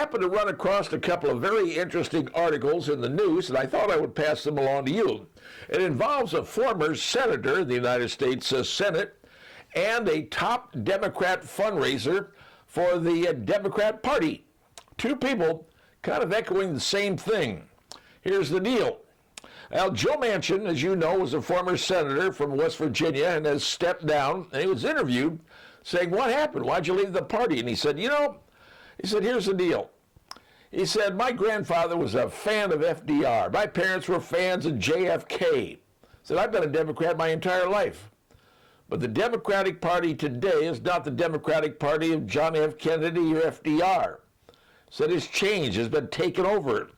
happened to run across a couple of very interesting articles in the news, and I thought I would pass them along to you. It involves a former senator in the United States Senate and a top Democrat fundraiser for the Democrat Party. Two people kind of echoing the same thing. Here's the deal. Now, Joe Manchin, as you know, was a former senator from West Virginia and has stepped down. And he was interviewed saying, what happened? Why'd you leave the party? And he said, here's the deal. He said, my grandfather was a fan of FDR. My parents were fans of JFK. He said, I've been a Democrat my entire life. But the Democratic Party today is not the Democratic Party of John F. Kennedy or FDR. Said it's changed, has been taken over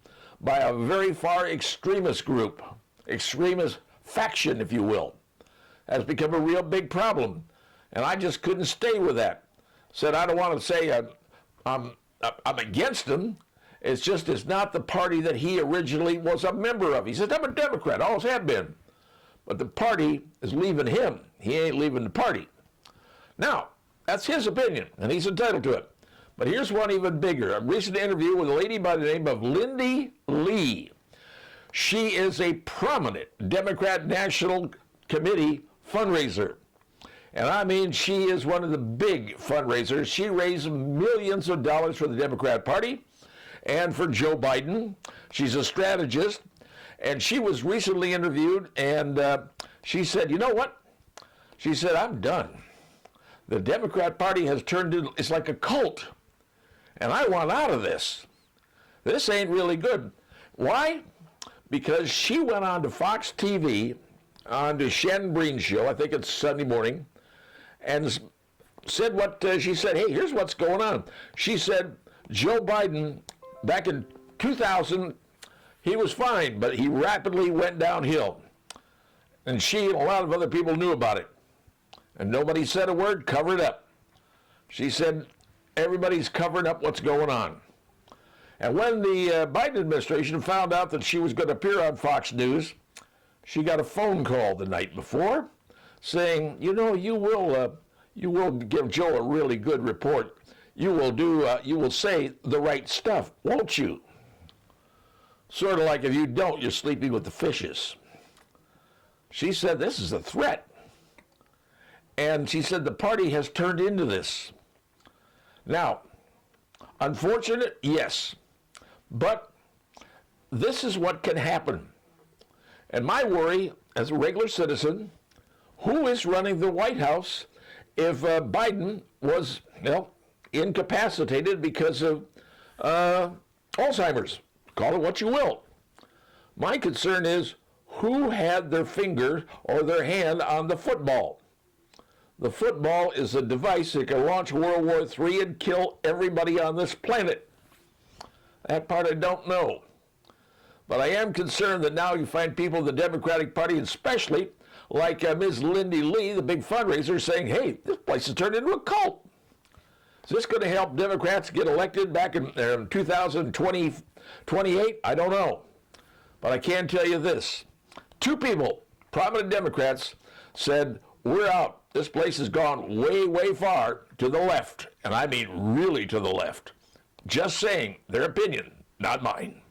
by a very far extremist group, extremist faction, if you will. Has become a real big problem. And I just couldn't stay with that. Said, I don't want to say I'm against them. It's just it's not the party that he originally was a member of. He said, I'm a Democrat, always have been. But the party is leaving him. He ain't leaving the party. Now, that's his opinion, and he's entitled to it. But here's one even bigger. A recent interview with a lady by the name of Lindy Lee. She is a prominent Democrat National Committee fundraiser. And I mean, she is one of the big fundraisers. She raised millions of dollars for the Democrat Party and for Joe Biden. She's a strategist. And she was recently interviewed, and she said, you know what? She said, I'm done. The Democrat Party has turned into, it's like a cult. And I want out of this. This ain't really good. Why? Because she went on to Fox TV, on to Shannon Breen's show, I think it's Sunday morning, and said what she said, hey, here's what's going on. She said, Joe Biden, back in 2000, he was fine, but he rapidly went downhill. And she and a lot of other people knew about it. And nobody said a word, covered up. She said, everybody's covering up what's going on. And when the Biden administration found out that she was going to appear on Fox News, she got a phone call the night before saying, you will give Joe a really good report. You will say the right stuff, won't you? Sort of like if you don't, you're sleeping with the fishes. She said this is a threat. And she said the party has turned into this. Now, unfortunate, yes. But this is what can happen. And my worry, as a regular citizen, who is running the White House if Biden was, incapacitated because of Alzheimer's? Call it what you will. My concern is who had their finger or their hand on the football. The football is a device that can launch World War III and kill everybody on this planet. That part I don't know. But I am concerned that now you find people in the Democratic Party, especially like Ms. Lindy Lee, the big fundraiser, saying, hey, this place has turned into a cult. Is this going to help Democrats get elected back in 2028? I don't know. But I can tell you this. Two people, prominent Democrats, said, we're out. This place has gone way, way far to the left. And I mean really to the left. Just saying their opinion, not mine.